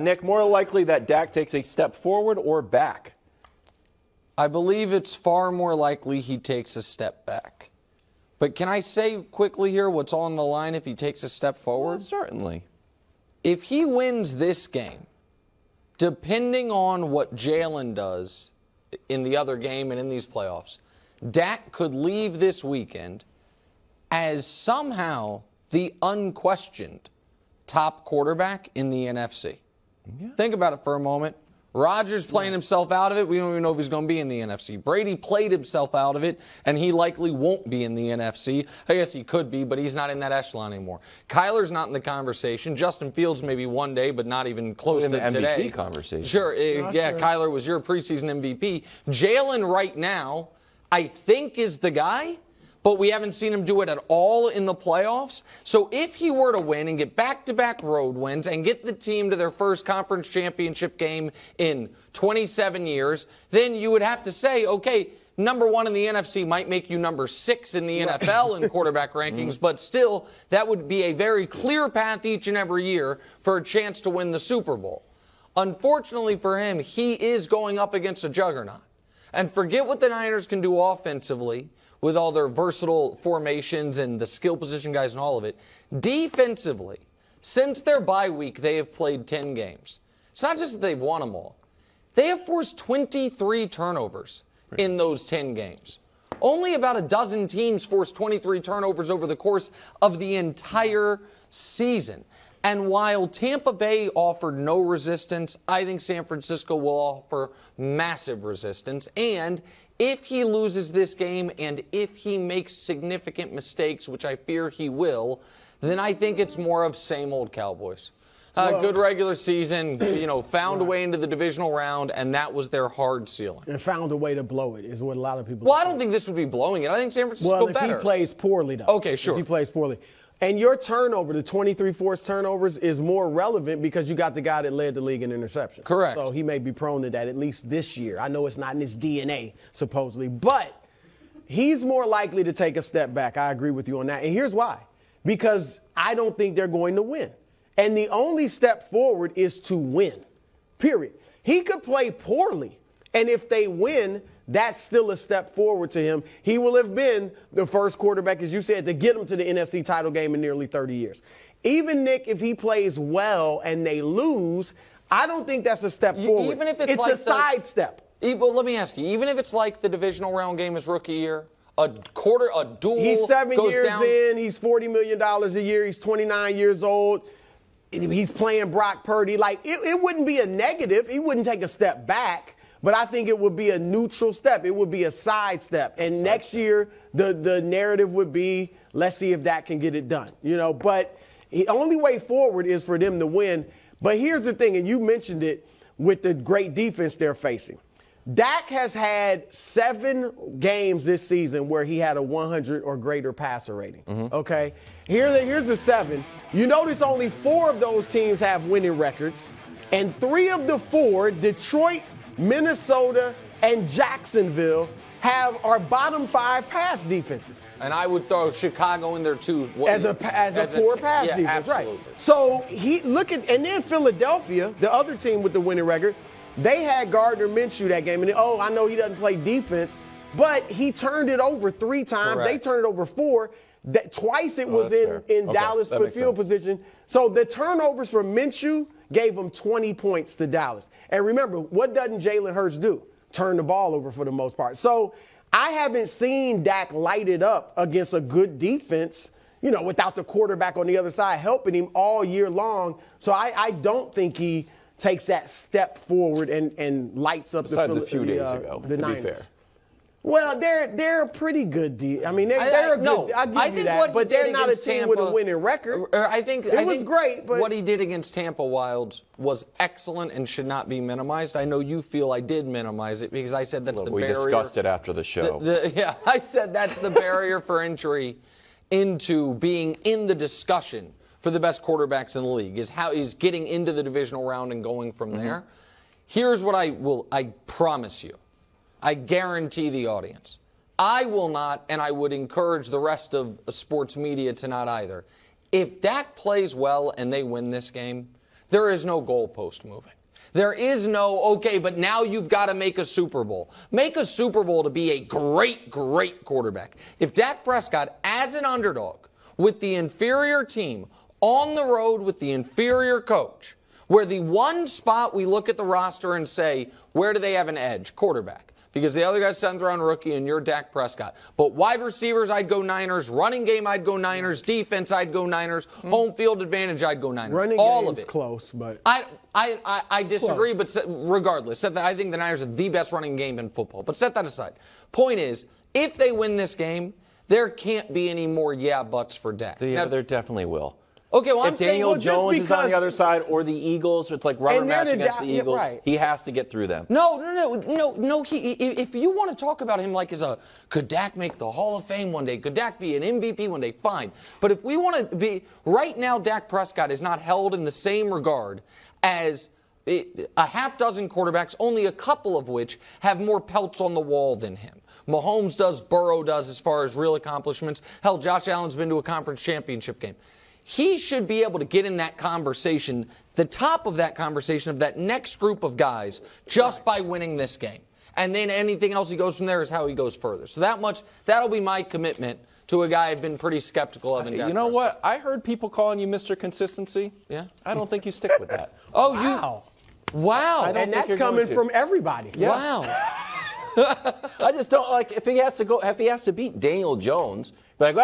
Nick, more likely that Dak takes a step forward or back? I believe it's far more likely he takes a step back. But can I say quickly here what's on the line if he takes a step forward? Well, certainly. If he wins this game, depending on what Jalen does in the other game and in these playoffs, Dak could leave this weekend as somehow the unquestioned top quarterback in the NFC. Yeah. Think about it for a moment. Rodgers playing himself out of it. We don't even know if he's going to be in the NFC. Brady played himself out of it, and he likely won't be in the NFC. I guess he could be, but he's not in that echelon anymore. Kyler's not in the conversation. Justin Fields maybe one day, but not even close to the today. MVP conversation. Sure, Kyler was your preseason MVP. Jalen right now, I think, is the guy, but we haven't seen him do it at all in the playoffs. So if he were to win and get back-to-back road wins and get the team to their first conference championship game in 27 years, then you would have to say, okay, number one in the NFC might make you number 6 in the NFL in quarterback rankings, but still, that would be a very clear path each and every year for a chance to win the Super Bowl. Unfortunately for him, he is going up against a juggernaut. And forget what the Niners can do offensively with all their versatile formations and the skill position guys and all of it. Defensively, since their bye week, they have played 10 games. It's not just that they've won them all. They have forced 23 turnovers in those 10 games. Only about a dozen teams forced 23 turnovers over the course of the entire season. And while Tampa Bay offered no resistance, I think San Francisco will offer massive resistance. And if he loses this game and if he makes significant mistakes, which I fear he will, then I think it's more of same old Cowboys. Good regular season, found a way into the divisional round, and that was their hard ceiling. And found a way to blow it is what a lot of people Well, I don't think this would be blowing it. I think San Francisco better. Well, if he plays poorly, though. Okay, sure. If he plays poorly. And your turnover, the 23 forced turnovers, is more relevant because you got the guy that led the league in interceptions. Correct. So he may be prone to that at least this year. I know it's not in his DNA, supposedly, but he's more likely to take a step back. I agree with you on that. And here's why. Because I don't think they're going to win. And the only step forward is to win, period. He could play poorly, and if they win, that's still a step forward to him. He will have been the first quarterback, as you said, to get him to the NFC title game in nearly 30 years. Even, Nick, if he plays well and they lose, I don't think that's a step forward. Even if it's like a sidestep. Well, let me ask you, even if it's like the divisional round game his rookie year, a duel. He's 7 years down. in. He's $40 million a year. He's 29 years old. He's playing Brock Purdy. Like, it wouldn't be a negative. He wouldn't take a step back. But I think it would be a neutral step. It would be a sidestep. And next year, the narrative would be, let's see if Dak can get it done. But the only way forward is for them to win. But here's the thing, and you mentioned it with the great defense they're facing. Dak has had 7 games this season where he had a 100 or greater passer rating. Okay? Here's the 7. You notice only 4 of those teams have winning records. And 3 of the 4, Detroit, Minnesota, and Jacksonville, are bottom 5 pass defenses. And I would throw Chicago in there too. As a poor pass defense, absolutely. right? So and then Philadelphia, the other team with the winning record, they had Gardner Minshew that game, and I know he doesn't play defense, but he turned it over 3 times. Correct. They turned it over 4. Twice it was in Dallas field position. So the turnovers from Minshew gave them 20 points to Dallas. And remember, what doesn't Jalen Hurts do? Turn the ball over for the most part. So I haven't seen Dak light it up against a good defense, without the quarterback on the other side helping him all year long. So I don't think he takes that step forward and lights up Besides a few days ago, to Niners. be fair. Well, they're a pretty good team. I mean, they're a good. No, I'll give I you think that, but they're not a team with a winning record. I think it was great, but what he did against Tampa Wildes was excellent and should not be minimized. I know you feel I did minimize it because I said that's the barrier. We discussed it after the show. I said that's the barrier for entry into being in the discussion for the best quarterbacks in the league is how he's getting into the divisional round and going from there. Here's what I promise you. I guarantee the audience. I will not, and I would encourage the rest of sports media to not either. If Dak plays well and they win this game, there is no goalpost moving. There is no, okay, but now you've got to make a Super Bowl. Make a Super Bowl to be a great, great quarterback. If Dak Prescott, as an underdog, with the inferior team, on the road with the inferior coach, where the one spot we look at the roster and say, where do they have an edge? Quarterback. Because the other guy's 7th round rookie and you're Dak Prescott. But wide receivers, I'd go Niners. Running game, I'd go Niners. Defense, I'd go Niners. Home field advantage, I'd go Niners. Running all of game's it. Close, but I disagree, but regardless, I think the Niners are the best running game in football. But set that aside. Point is, if they win this game, there can't be any more buts for Dak. Yeah, there definitely will. Okay, well, if Daniel Jones is on the other side or the Eagles, it's like rubber match against the Eagles. Right. He has to get through them. No. If you want to talk about him like could Dak make the Hall of Fame one day? Could Dak be an MVP one day? Fine. But if we want to be, right now, Dak Prescott is not held in the same regard as a half dozen quarterbacks, only a couple of which have more pelts on the wall than him. Mahomes does, Burrow does as far as real accomplishments. Hell, Josh Allen's been to a conference championship game. He should be able to get in that conversation, the top of that conversation of that next group of guys, just by winning this game. And then anything else he goes from there is how he goes further. So that'll be my commitment to a guy I've been pretty skeptical of. You know what? I heard people calling you Mr. Consistency. Yeah. I don't think you stick with that. Wow. And that's coming from everybody. Yeah. Wow. I just don't like if he has to beat Daniel Jones. Like,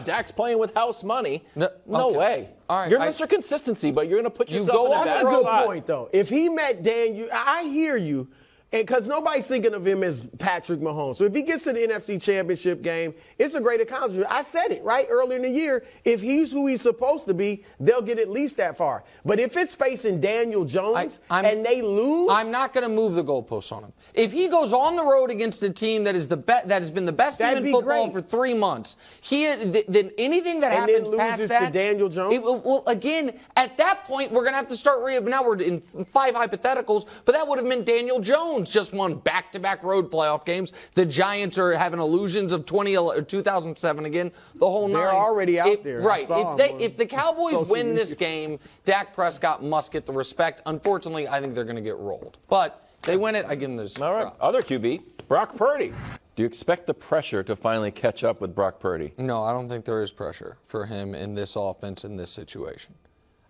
Dak's playing with house money. No way. All right, you're Mr. Consistency, but you're going to put yourself in a bad That's a good spot. point, though. If he met Daniel, I hear you. Because nobody's thinking of him as Patrick Mahomes. So if he gets to the NFC Championship game, it's a great accomplishment. I said it, right, earlier in the year. If he's who he's supposed to be, they'll get at least that far. But if it's facing Daniel Jones and they lose. I'm not going to move the goalposts on him. If he goes on the road against a team that is that has been the best team in football for 3 months, then anything that happens past that. To Daniel Jones? Well, again, at that point, we're going to have to start now we're in 5 hypotheticals, but that would have meant Daniel Jones just won back-to-back road playoff games. The Giants are having illusions of 2007 again. The whole nine. They're already out there. Right. If the Cowboys win this game, Dak Prescott must get the respect. Unfortunately, I think they're going to get rolled. But they win it, I give them this. All right. Other QB, Brock Purdy. Do you expect the pressure to finally catch up with Brock Purdy? No, I don't think there is pressure for him in this offense, in this situation.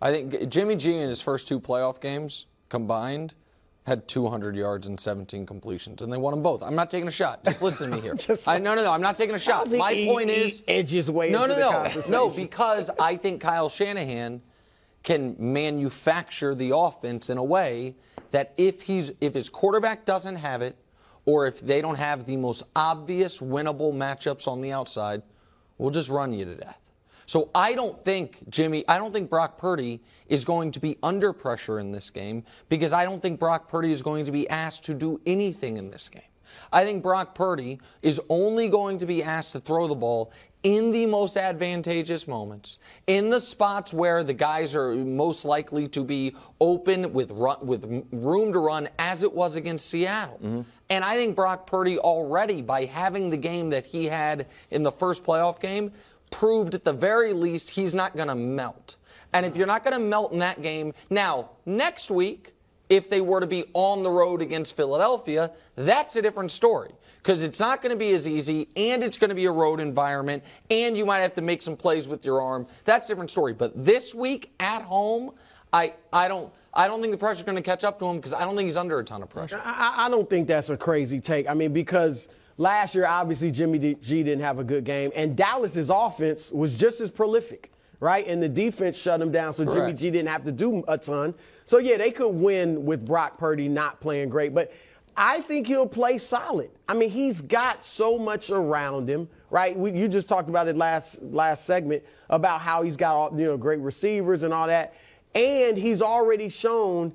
I think Jimmy G in his first 2 playoff games combined had 200 yards and 17 completions, and they won them both. I'm not taking a shot. Just listen to me here. No, I'm not taking a shot. My point is, edges way into the conversation. No, because I think Kyle Shanahan can manufacture the offense in a way that if his quarterback doesn't have it, or if they don't have the most obvious winnable matchups on the outside, we'll just run you to death. So I don't think Brock Purdy is going to be under pressure in this game because I don't think Brock Purdy is going to be asked to do anything in this game. I think Brock Purdy is only going to be asked to throw the ball in the most advantageous moments, in the spots where the guys are most likely to be open with room to run, as it was against Seattle. Mm-hmm. And I think Brock Purdy already, by having the game that he had in the first playoff game, proved at the very least he's not going to melt. And if you're not going to melt in that game, now, next week, if they were to be on the road against Philadelphia, that's a different story. Because it's not going to be as easy, and it's going to be a road environment, and you might have to make some plays with your arm. That's a different story. But this week at home, I don't think the pressure's going to catch up to him because I don't think he's under a ton of pressure. I don't think that's a crazy take. I mean, because last year, obviously, Jimmy G didn't have a good game, and Dallas's offense was just as prolific, right? And the defense shut him down, so Jimmy G didn't have to do a ton. So, yeah, they could win with Brock Purdy not playing great, but I think he'll play solid. I mean, he's got so much around him, right? You just talked about it last segment about how he's got all, great receivers and all that, and he's already shown.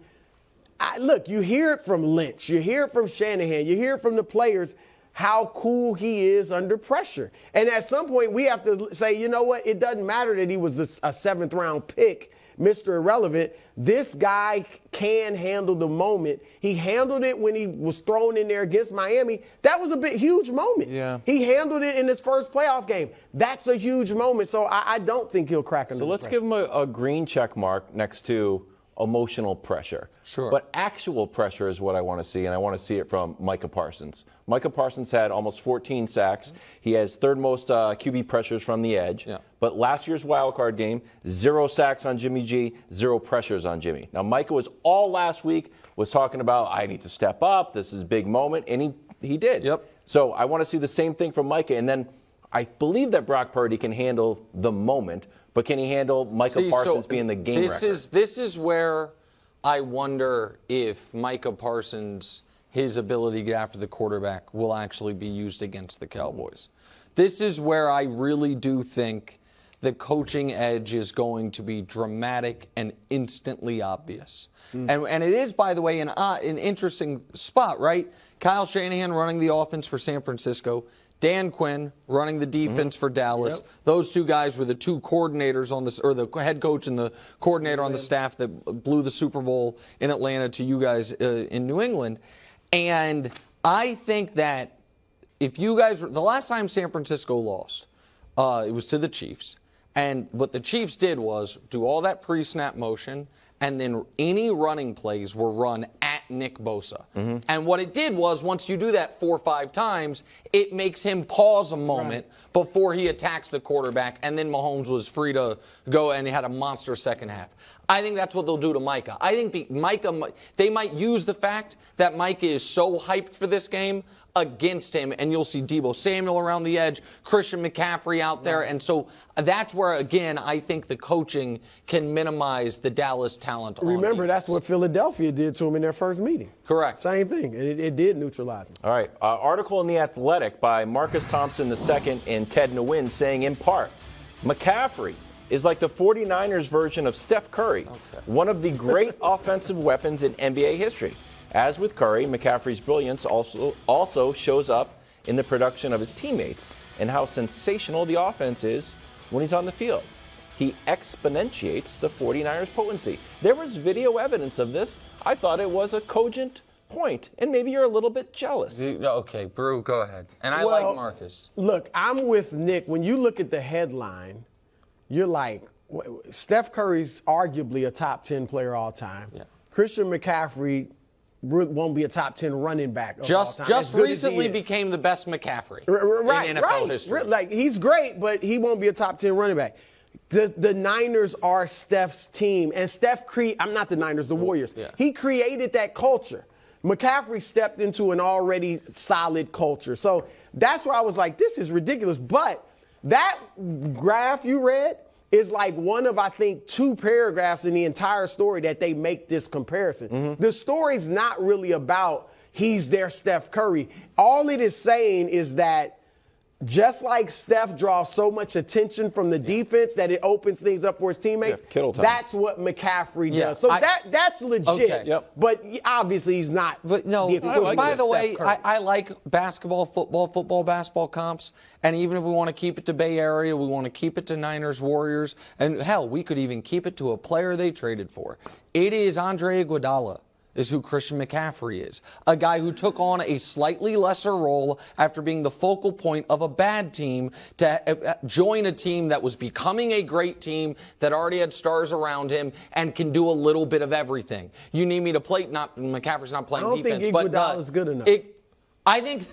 Look, you hear it from Lynch, you hear it from Shanahan, you hear it from the players, how cool he is under pressure. And at some point, we have to say, you know what? It doesn't matter that he was a 7th-round pick, Mr. Irrelevant. This guy can handle the moment. He handled it when he was thrown in there against Miami. That was a huge moment. Yeah. He handled it in his first playoff game. That's a huge moment. So I don't think he'll crack under the pressure. Let's give him a green check mark next to emotional pressure. Sure. But actual pressure is what I want to see, and I want to see it from Micah Parsons. Micah Parsons had almost 14 sacks. He has third most QB pressures from the edge. Yeah. But last year's wildcard game, 0 sacks on Jimmy G, 0 pressures on Jimmy. Now, Micah was all last week was talking about, I need to step up, this is a big moment, and he did. Yep. So I want to see the same thing from Micah, and then I believe that Brock Purdy can handle the moment, but can he handle Micah Parsons being the game record? This is where I wonder if Micah Parsons, his ability to get after the quarterback, will actually be used against the Cowboys. This is where I really do think the coaching edge is going to be dramatic and instantly obvious. And it is, by the way, an interesting spot, right? Kyle Shanahan running the offense for San Francisco. Dan Quinn running the defense for Dallas. Yep. Those two guys were the two coordinators on this, or the head coach and the coordinator on the staff that blew the Super Bowl in Atlanta to you guys in New England. And I think that if you guys, the last time San Francisco lost, it was to the Chiefs. And what the Chiefs did was do all that pre-snap motion, and then any running plays were run at Nick Bosa. And what it did was, once you do that 4 or 5 times, it makes him pause a moment before he attacks the quarterback, and then Mahomes was free to go, and he had a monster second half. I think that's what they'll do to Micah. I think Micah, they might use the fact that Micah is so hyped for this game against him, and you'll see Deebo Samuel around the edge, Christian McCaffrey out there, and so that's where, again, I think the coaching can minimize the Dallas talent. Remember, that's what Philadelphia did to him in their first meeting. Correct. Same thing, and it did neutralize him. All right. Article in The Athletic by Marcus Thompson II and Ted Nguyen saying, in part, McCaffrey is like the 49ers version of Steph Curry, one of the great offensive weapons in NBA history. As with Curry, McCaffrey's brilliance also shows up in the production of his teammates and how sensational the offense is when he's on the field. He exponentiates the 49ers' potency. There was video evidence of this. I thought it was a cogent point, and maybe you're a little bit jealous. Okay, Brew, go ahead. And I like Marcus. Look, I'm with Nick. When you look at the headline, you're like, Steph Curry's arguably a top 10 player all time. Yeah. Christian McCaffrey won't be a top 10 running back of all time. Just recently became the best McCaffrey in NFL history. Like, he's great, but he won't be a top 10 running back. The Niners are Steph's team, and Steph I'm not the Niners, the Warriors. Yeah. He created that culture. McCaffrey stepped into an already solid culture. So that's where I was like, this is ridiculous. But that graph you read is like one of, I think, 2 paragraphs in the entire story that they make this comparison. The story's not really about he's their Steph Curry. All it is saying is that just like Steph draws so much attention from the defense that it opens things up for his teammates, that's what McCaffrey does. So that's legit. Okay. Yep. But obviously he's not. But no, by the way, I like basketball, football, basketball comps. And even if we want to keep it to Bay Area, we want to keep it to Niners, Warriors. And hell, we could even keep it to a player they traded for. It is Andre Iguodala is who Christian McCaffrey is. A guy who took on a slightly lesser role after being the focal point of a bad team to join a team that was becoming a great team that already had stars around him and can do a little bit of everything. You need me to play, McCaffrey's not playing defense. I don't think Iguodala's good enough. I think...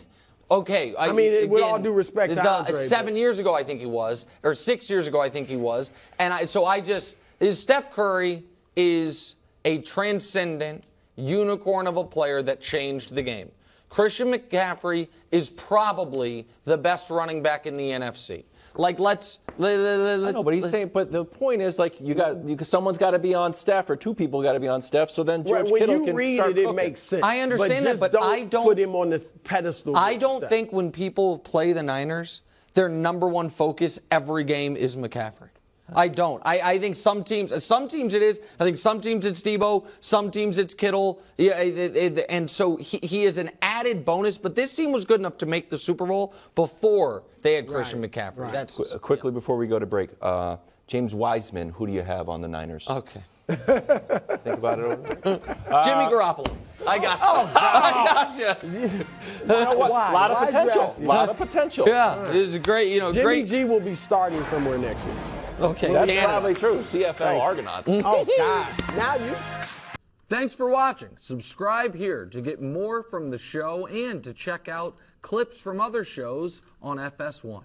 Okay. I mean, with all due respect to Andre. 7 years ago, I think he was. Or 6 years ago, I think he was. And Steph Curry is a transcendent unicorn of a player that changed the game. Christian McCaffrey is probably the best running back in the NFC. Like, let's I know, but he's saying. But the point is, like, someone's got to be on Steph, or 2 people got to be on Steph. So then George Kittle can read start it, cooking. it makes sense. I understand that, but I don't put him on the pedestal. I don't think when people play the Niners, their number one focus every game is McCaffrey. I don't. I think some teams it is. I think some teams it's Deebo. Some teams it's Kittle. Yeah, and so he is an added bonus. But this team was good enough to make the Super Bowl before they had Christian McCaffrey. Right. That's quickly before we go to break. James Wiseman, who do you have on the Niners? Okay. Think about it over there. Jimmy Garoppolo. I got you. You know what? A lot of potential. A lot of potential. Yeah, it's great. Jimmy G will be starting somewhere next year. Okay, that's probably true. CFL Argonauts. Oh, God. Now you. Thanks for watching. Subscribe here to get more from the show and to check out clips from other shows on FS1.